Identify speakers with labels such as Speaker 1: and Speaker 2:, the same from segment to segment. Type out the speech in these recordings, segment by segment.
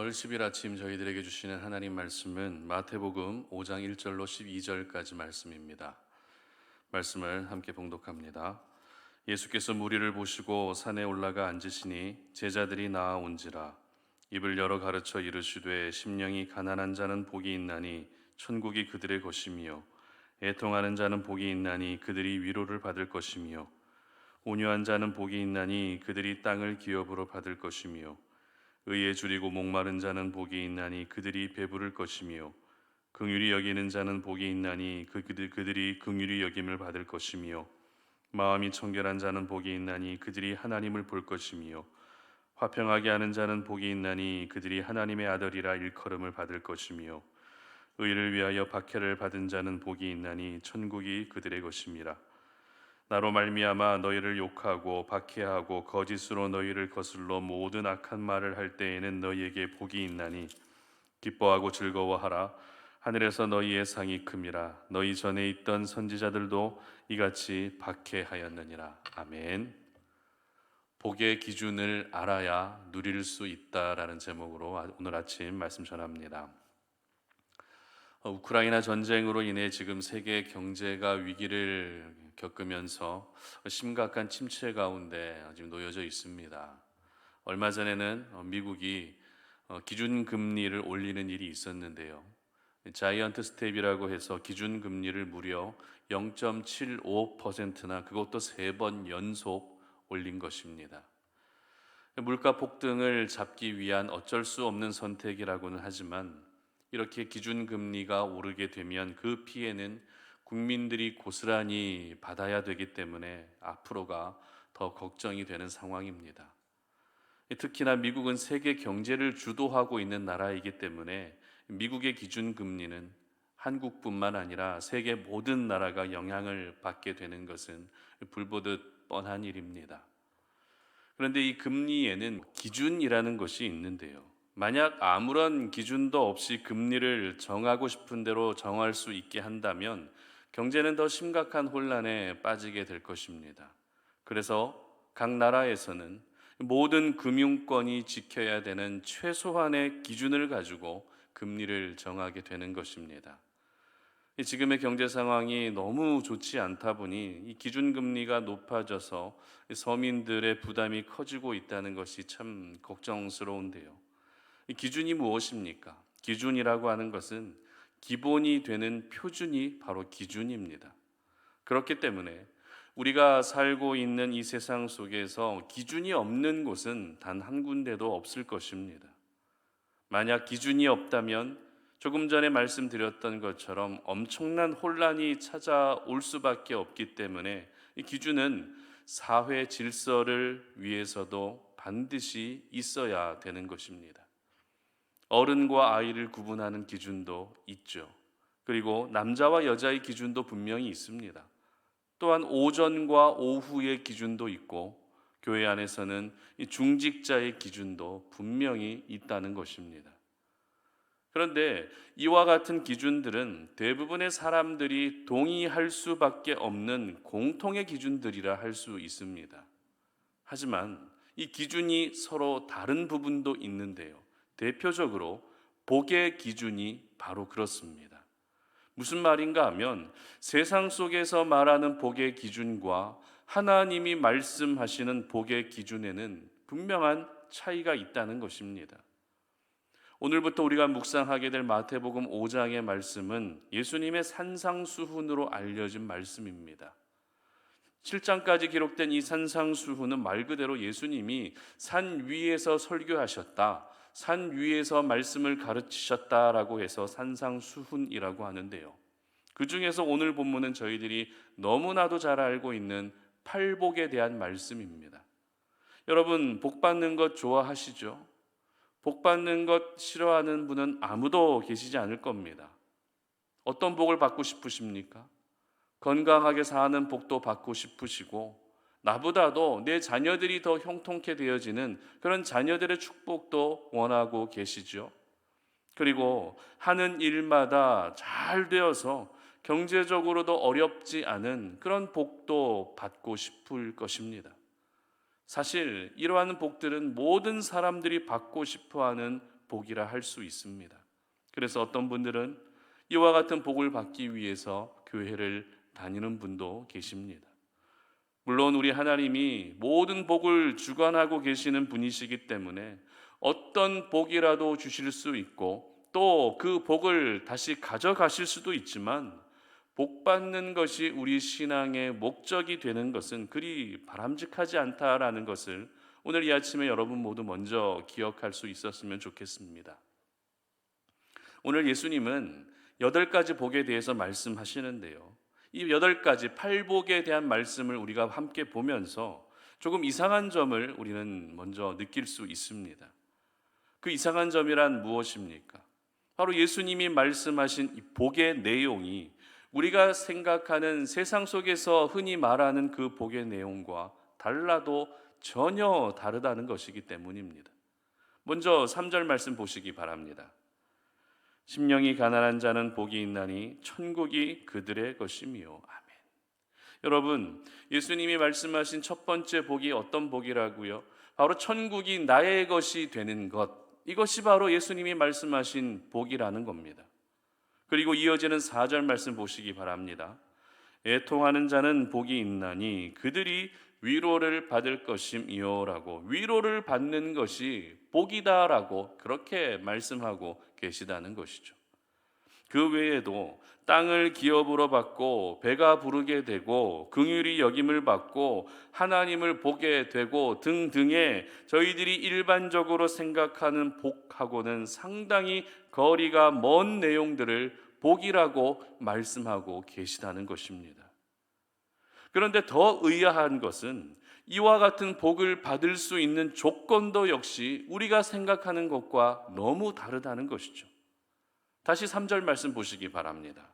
Speaker 1: 오늘 10일 아침 저희들에게 주시는 하나님 말씀은 마태복음 5장 1절로 12절까지 말씀입니다. 말씀을 함께 봉독합니다. 예수께서 무리를 보시고 산에 올라가 앉으시니 제자들이 나아온지라. 입을 열어 가르쳐 이르시되 심령이 가난한 자는 복이 있나니 천국이 그들의 것이며 애통하는 자는 복이 있나니 그들이 위로를 받을 것이며 온유한 자는 복이 있나니 그들이 땅을 기업으로 받을 것이며 의에 줄이고 목마른 자는 복이 있나니 그들이 배부를 것이며 긍휼히 여기는 자는 복이 있나니 그들이 긍휼히 여김을 받을 것이며 마음이 청결한 자는 복이 있나니 그들이 하나님을 볼 것이며 화평하게 하는 자는 복이 있나니 그들이 하나님의 아들이라 일컬음을 받을 것이며 의를 위하여 박해를 받은 자는 복이 있나니 천국이 그들의 것임이라. 나로 말미암아 너희를 욕하고 박해하고 거짓으로 너희를 거슬러 모든 악한 말을 할 때에는 너희에게 복이 있나니 기뻐하고 즐거워하라. 하늘에서 너희의 상이 큼이라. 너희 전에 있던 선지자들도 이같이 박해하였느니라. 아멘. 복의 기준을 알아야 누릴 수 있다라는 제목으로 오늘 아침 말씀 전합니다. 우크라이나 전쟁으로 인해 지금 세계 경제가 위기를 겪으면서 심각한 침체 가운데 지금 놓여져 있습니다. 얼마 전에는 미국이 기준금리를 올리는 일이 있었는데요. 자이언트 스텝이라고 해서 기준금리를 무려 0.75%나 그것도 3번 연속 올린 것입니다. 물가 폭등을 잡기 위한 어쩔 수 없는 선택이라고는 하지만 이렇게 기준금리가 오르게 되면 그 피해는 국민들이 고스란히 받아야 되기 때문에 앞으로가 더 걱정이 되는 상황입니다. 특히나 미국은 세계 경제를 주도하고 있는 나라이기 때문에 미국의 기준금리는 한국뿐만 아니라 세계 모든 나라가 영향을 받게 되는 것은 불보듯 뻔한 일입니다. 그런데 이 금리에는 기준이라는 것이 있는데요. 만약 아무런 기준도 없이 금리를 정하고 싶은 대로 정할 수 있게 한다면 경제는 더 심각한 혼란에 빠지게 될 것입니다. 그래서 각 나라에서는 모든 금융권이 지켜야 되는 최소한의 기준을 가지고 금리를 정하게 되는 것입니다. 지금의 경제 상황이 너무 좋지 않다 보니 이 기준금리가 높아져서 서민들의 부담이 커지고 있다는 것이 참 걱정스러운데요. 이 기준이 무엇입니까? 기준이라고 하는 것은 기본이 되는 표준이 바로 기준입니다. 그렇기 때문에 우리가 살고 있는 이 세상 속에서 기준이 없는 곳은 단 한 군데도 없을 것입니다. 만약 기준이 없다면 조금 전에 말씀드렸던 것처럼 엄청난 혼란이 찾아올 수밖에 없기 때문에 이 기준은 사회 질서를 위해서도 반드시 있어야 되는 것입니다. 어른과 아이를 구분하는 기준도 있죠. 그리고 남자와 여자의 기준도 분명히 있습니다. 또한 오전과 오후의 기준도 있고 교회 안에서는 이 중직자의 기준도 분명히 있다는 것입니다. 그런데 이와 같은 기준들은 대부분의 사람들이 동의할 수밖에 없는 공통의 기준들이라 할 수 있습니다. 하지만 이 기준이 서로 다른 부분도 있는데요. 대표적으로 복의 기준이 바로 그렇습니다. 무슨 말인가 하면 세상 속에서 말하는 복의 기준과 하나님이 말씀하시는 복의 기준에는 분명한 차이가 있다는 것입니다. 오늘부터 우리가 묵상하게 될 마태복음 5장의 말씀은 예수님의 산상수훈으로 알려진 말씀입니다. 7장까지 기록된 이 산상수훈은 말 그대로 예수님이 산 위에서 설교하셨다, 산 위에서 말씀을 가르치셨다라고 해서 산상수훈이라고 하는데요. 그 중에서 오늘 본문은 저희들이 너무나도 잘 알고 있는 팔복에 대한 말씀입니다. 여러분, 복 받는 것 좋아하시죠? 복 받는 것 싫어하는 분은 아무도 계시지 않을 겁니다. 어떤 복을 받고 싶으십니까? 건강하게 사는 복도 받고 싶으시고, 나보다도 내 자녀들이 더 형통케 되어지는 그런 자녀들의 축복도 원하고 계시죠. 그리고 하는 일마다 잘 되어서 경제적으로도 어렵지 않은 그런 복도 받고 싶을 것입니다. 사실 이러한 복들은 모든 사람들이 받고 싶어하는 복이라 할 수 있습니다. 그래서 어떤 분들은 이와 같은 복을 받기 위해서 교회를 다니는 분도 계십니다. 물론 우리 하나님이 모든 복을 주관하고 계시는 분이시기 때문에 어떤 복이라도 주실 수 있고 또 그 복을 다시 가져가실 수도 있지만, 복 받는 것이 우리 신앙의 목적이 되는 것은 그리 바람직하지 않다라는 것을 오늘 이 아침에 여러분 모두 먼저 기억할 수 있었으면 좋겠습니다. 오늘 예수님은 8가지 복에 대해서 말씀하시는데요, 이 8가지 팔복에 대한 말씀을 우리가 함께 보면서 조금 이상한 점을 우리는 먼저 느낄 수 있습니다. 그 이상한 점이란 무엇입니까? 바로 예수님이 말씀하신 이 복의 내용이 우리가 생각하는 세상 속에서 흔히 말하는 그 복의 내용과 달라도 전혀 다르다는 것이기 때문입니다. 먼저 3절 말씀 보시기 바랍니다. 심령이 가난한 자는 복이 있나니 천국이 그들의 것이미요. 아멘. 여러분, 예수님이 말씀하신 첫 번째 복이 어떤 복이라고요? 바로 천국이 나의 것이 되는 것, 이것이 바로 예수님이 말씀하신 복이라는 겁니다. 그리고 이어지는 4절 말씀 보시기 바랍니다. 애통하는 자는 복이 있나니 그들이 위로를 받을 것임이요라고, 위로를 받는 것이 복이다라고 그렇게 말씀하고 계시다는 것이죠. 그 외에도 땅을 기업으로 받고 배가 부르게 되고 긍휼히 여김을 받고 하나님을 보게 되고 등등의 저희들이 일반적으로 생각하는 복하고는 상당히 거리가 먼 내용들을 복이라고 말씀하고 계시다는 것입니다. 그런데 더 의아한 것은 이와 같은 복을 받을 수 있는 조건도 역시 우리가 생각하는 것과 너무 다르다는 것이죠. 다시 3절 말씀 보시기 바랍니다.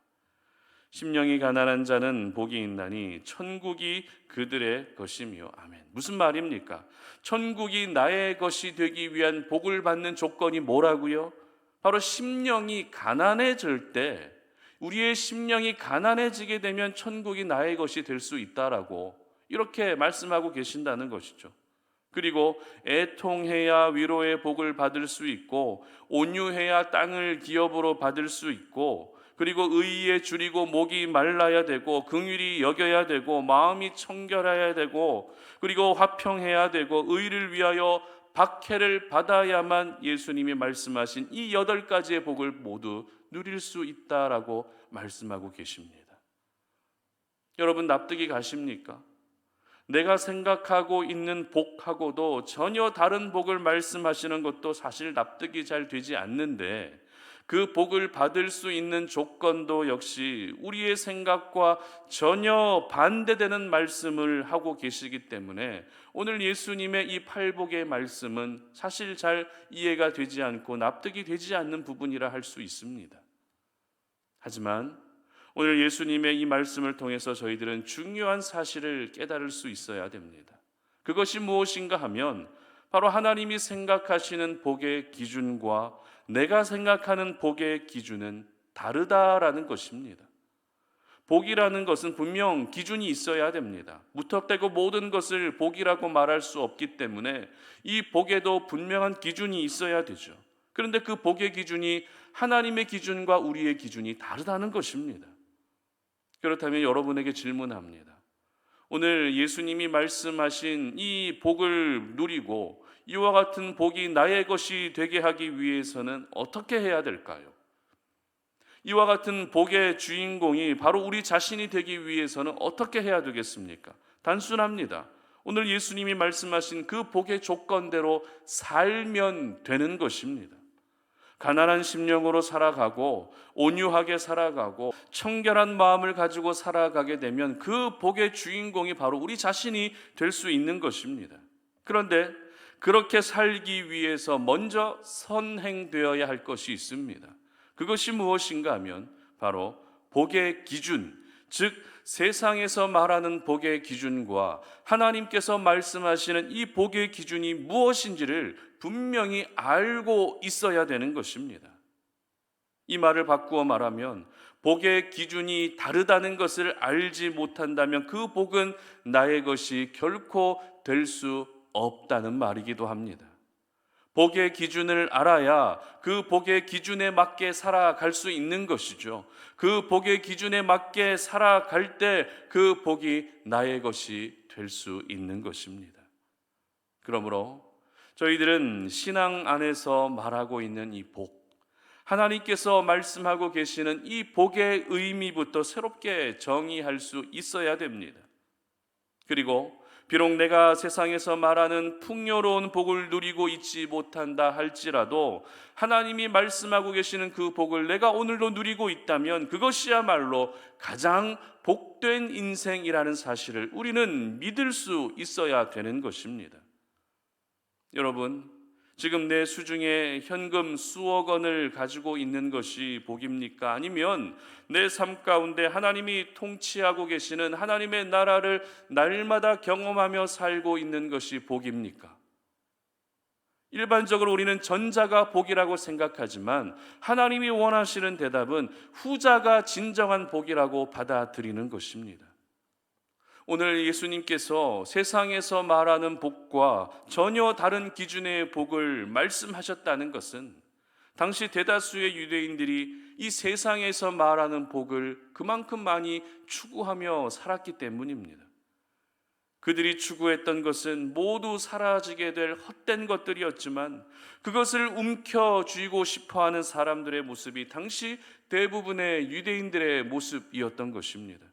Speaker 1: 심령이 가난한 자는 복이 있나니 천국이 그들의 것이며. 아멘. 무슨 말입니까? 천국이 나의 것이 되기 위한 복을 받는 조건이 뭐라고요? 바로 심령이 가난해질 때, 우리의 심령이 가난해지게 되면 천국이 나의 것이 될 수 있다라고 이렇게 말씀하고 계신다는 것이죠. 그리고 애통해야 위로의 복을 받을 수 있고 온유해야 땅을 기업으로 받을 수 있고, 그리고 의에 줄이고 목이 말라야 되고 긍휼히 여겨야 되고 마음이 청결해야 되고 그리고 화평해야 되고 의를 위하여 박해를 받아야만 예수님이 말씀하신 이 8가지의 복을 모두 누릴 수 있다라고 말씀하고 계십니다. 여러분, 납득이 가십니까? 내가 생각하고 있는 복하고도 전혀 다른 복을 말씀하시는 것도 사실 납득이 잘 되지 않는데, 그 복을 받을 수 있는 조건도 역시 우리의 생각과 전혀 반대되는 말씀을 하고 계시기 때문에 오늘 예수님의 이 팔복의 말씀은 사실 잘 이해가 되지 않고 납득이 되지 않는 부분이라 할 수 있습니다. 하지만 오늘 예수님의 이 말씀을 통해서 저희들은 중요한 사실을 깨달을 수 있어야 됩니다. 그것이 무엇인가 하면 바로 하나님이 생각하시는 복의 기준과 내가 생각하는 복의 기준은 다르다라는 것입니다. 복이라는 것은 분명 기준이 있어야 됩니다. 무턱대고 모든 것을 복이라고 말할 수 없기 때문에 이 복에도 분명한 기준이 있어야 되죠. 그런데 그 복의 기준이 하나님의 기준과 우리의 기준이 다르다는 것입니다. 그렇다면 여러분에게 질문합니다. 오늘 예수님이 말씀하신 이 복을 누리고 이와 같은 복이 나의 것이 되게 하기 위해서는 어떻게 해야 될까요? 이와 같은 복의 주인공이 바로 우리 자신이 되기 위해서는 어떻게 해야 되겠습니까? 단순합니다. 오늘 예수님이 말씀하신 그 복의 조건대로 살면 되는 것입니다. 가난한 심령으로 살아가고 온유하게 살아가고 청결한 마음을 가지고 살아가게 되면 그 복의 주인공이 바로 우리 자신이 될 수 있는 것입니다. 그런데 그렇게 살기 위해서 먼저 선행되어야 할 것이 있습니다. 그것이 무엇인가 하면 바로 복의 기준, 즉 세상에서 말하는 복의 기준과 하나님께서 말씀하시는 이 복의 기준이 무엇인지를 분명히 알고 있어야 되는 것입니다. 이 말을 바꾸어 말하면 복의 기준이 다르다는 것을 알지 못한다면 그 복은 나의 것이 결코 될 수 없다는 말이기도 합니다. 복의 기준을 알아야 그 복의 기준에 맞게 살아갈 수 있는 것이죠. 그 복의 기준에 맞게 살아갈 때 그 복이 나의 것이 될 수 있는 것입니다. 그러므로 저희들은 신앙 안에서 말하고 있는 이 복, 하나님께서 말씀하고 계시는 이 복의 의미부터 새롭게 정의할 수 있어야 됩니다. 그리고 비록 내가 세상에서 말하는 풍요로운 복을 누리고 있지 못한다 할지라도 하나님이 말씀하고 계시는 그 복을 내가 오늘도 누리고 있다면 그것이야말로 가장 복된 인생이라는 사실을 우리는 믿을 수 있어야 되는 것입니다. 여러분, 지금 내 수중에 현금 수억 원을 가지고 있는 것이 복입니까? 아니면 내 삶 가운데 하나님이 통치하고 계시는 하나님의 나라를 날마다 경험하며 살고 있는 것이 복입니까? 일반적으로 우리는 전자가 복이라고 생각하지만 하나님이 원하시는 대답은 후자가 진정한 복이라고 받아들이는 것입니다. 오늘 예수님께서 세상에서 말하는 복과 전혀 다른 기준의 복을 말씀하셨다는 것은 당시 대다수의 유대인들이 이 세상에서 말하는 복을 그만큼 많이 추구하며 살았기 때문입니다. 그들이 추구했던 것은 모두 사라지게 될 헛된 것들이었지만 그것을 움켜쥐고 싶어하는 사람들의 모습이 당시 대부분의 유대인들의 모습이었던 것입니다.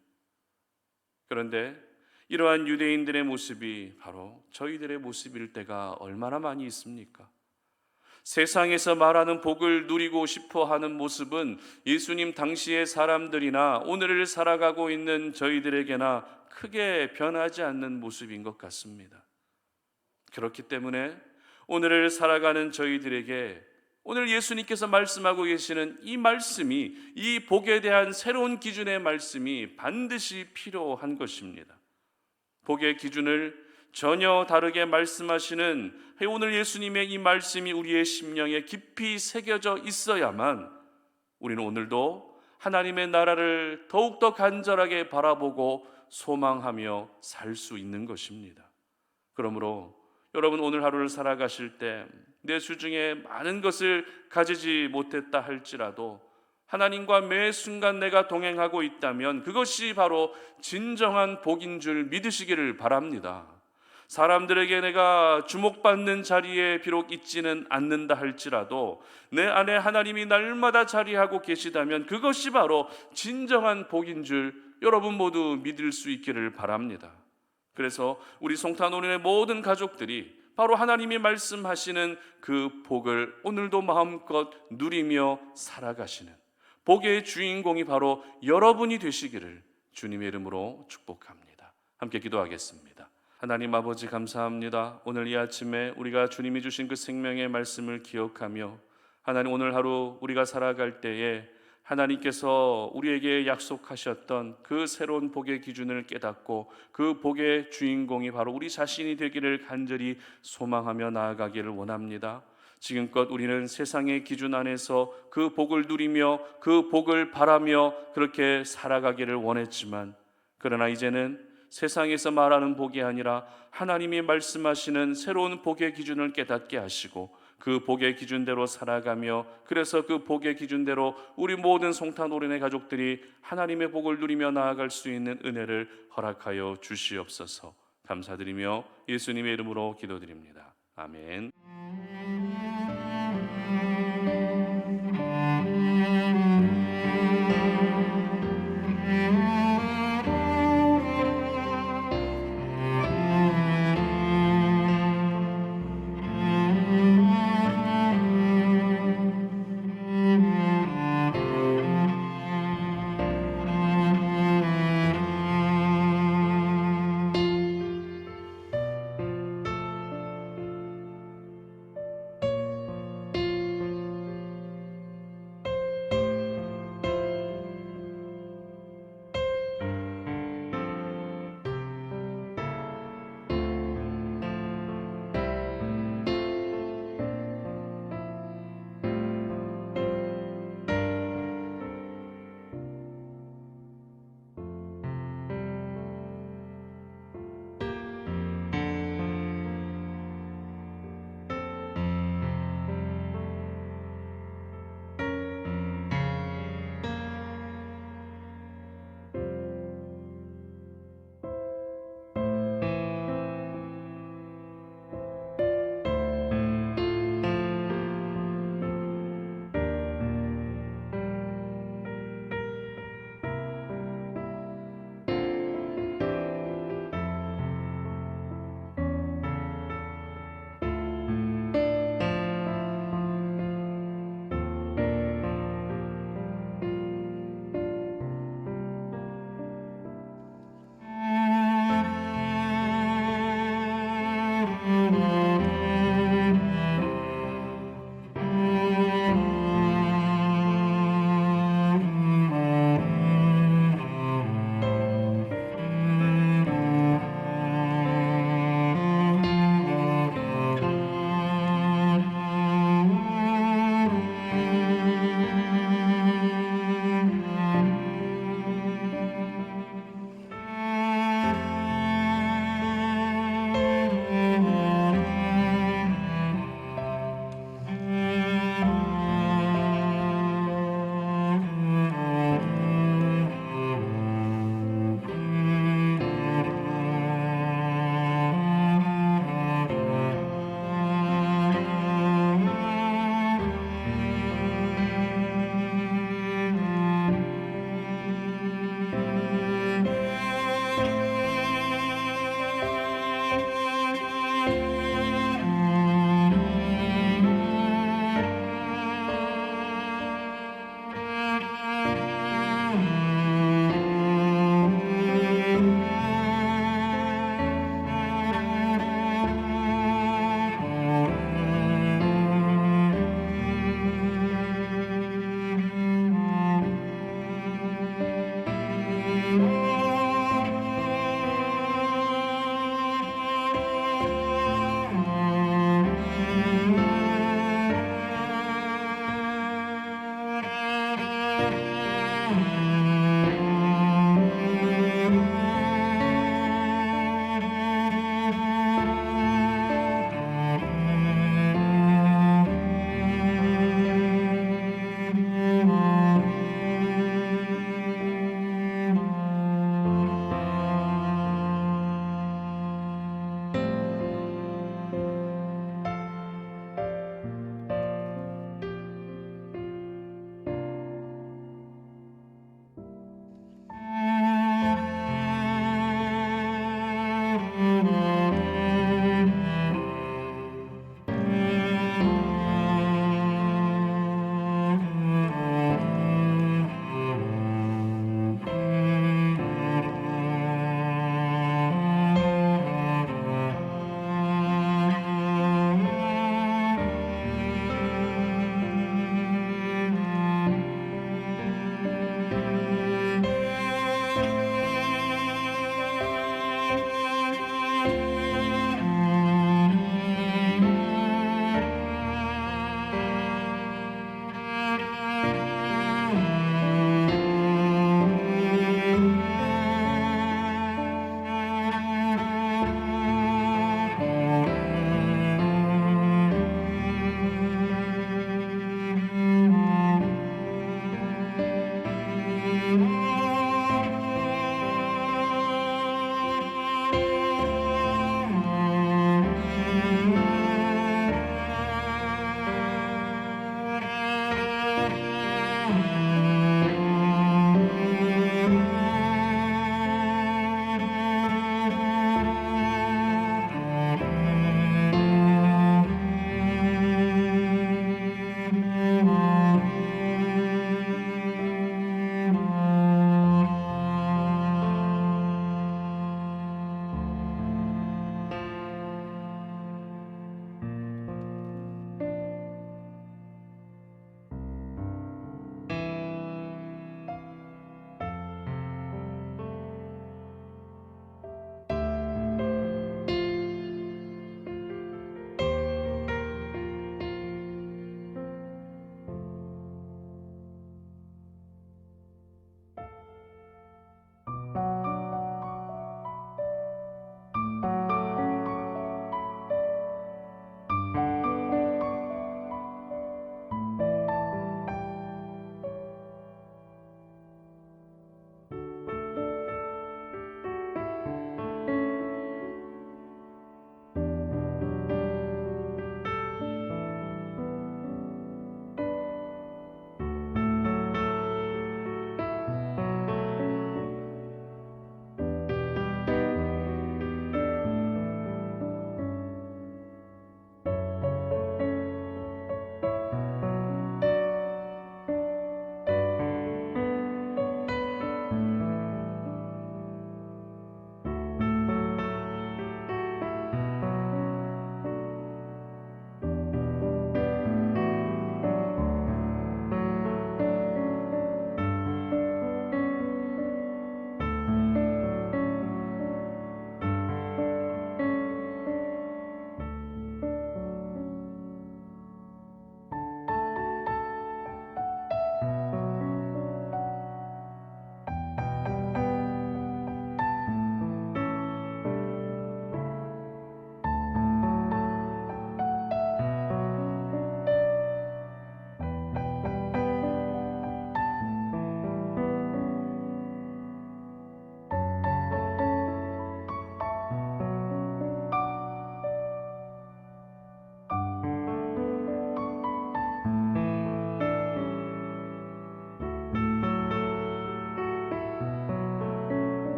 Speaker 1: 그런데 이러한 유대인들의 모습이 바로 저희들의 모습일 때가 얼마나 많이 있습니까? 세상에서 말하는 복을 누리고 싶어 하는 모습은 예수님 당시의 사람들이나 오늘을 살아가고 있는 저희들에게나 크게 변하지 않는 모습인 것 같습니다. 그렇기 때문에 오늘을 살아가는 저희들에게 오늘 예수님께서 말씀하고 계시는 이 말씀이, 이 복에 대한 새로운 기준의 말씀이 반드시 필요한 것입니다. 복의 기준을 전혀 다르게 말씀하시는 오늘 예수님의 이 말씀이 우리의 심령에 깊이 새겨져 있어야만 우리는 오늘도 하나님의 나라를 더욱더 간절하게 바라보고 소망하며 살 수 있는 것입니다. 그러므로 여러분, 오늘 하루를 살아가실 때 내 수중에 많은 것을 가지지 못했다 할지라도 하나님과 매 순간 내가 동행하고 있다면 그것이 바로 진정한 복인 줄 믿으시기를 바랍니다. 사람들에게 내가 주목받는 자리에 비록 있지는 않는다 할지라도 내 안에 하나님이 날마다 자리하고 계시다면 그것이 바로 진정한 복인 줄 여러분 모두 믿을 수 있기를 바랍니다. 그래서 우리 송탄오륜의 모든 가족들이 바로 하나님이 말씀하시는 그 복을 오늘도 마음껏 누리며 살아가시는 복의 주인공이 바로 여러분이 되시기를 주님의 이름으로 축복합니다. 함께 기도하겠습니다. 하나님 아버지, 감사합니다. 오늘 이 아침에 우리가 주님이 주신 그 생명의 말씀을 기억하며 하나님, 오늘 하루 우리가 살아갈 때에 하나님께서 우리에게 약속하셨던 그 새로운 복의 기준을 깨닫고 그 복의 주인공이 바로 우리 자신이 되기를 간절히 소망하며 나아가기를 원합니다. 지금껏 우리는 세상의 기준 안에서 그 복을 누리며 그 복을 바라며 그렇게 살아가기를 원했지만, 그러나 이제는 세상에서 말하는 복이 아니라 하나님이 말씀하시는 새로운 복의 기준을 깨닫게 하시고 그 복의 기준대로 살아가며, 그래서 그 복의 기준대로 우리 모든 송탄오륜의 가족들이 하나님의 복을 누리며 나아갈 수 있는 은혜를 허락하여 주시옵소서. 감사드리며 예수님의 이름으로 기도드립니다. 아멘.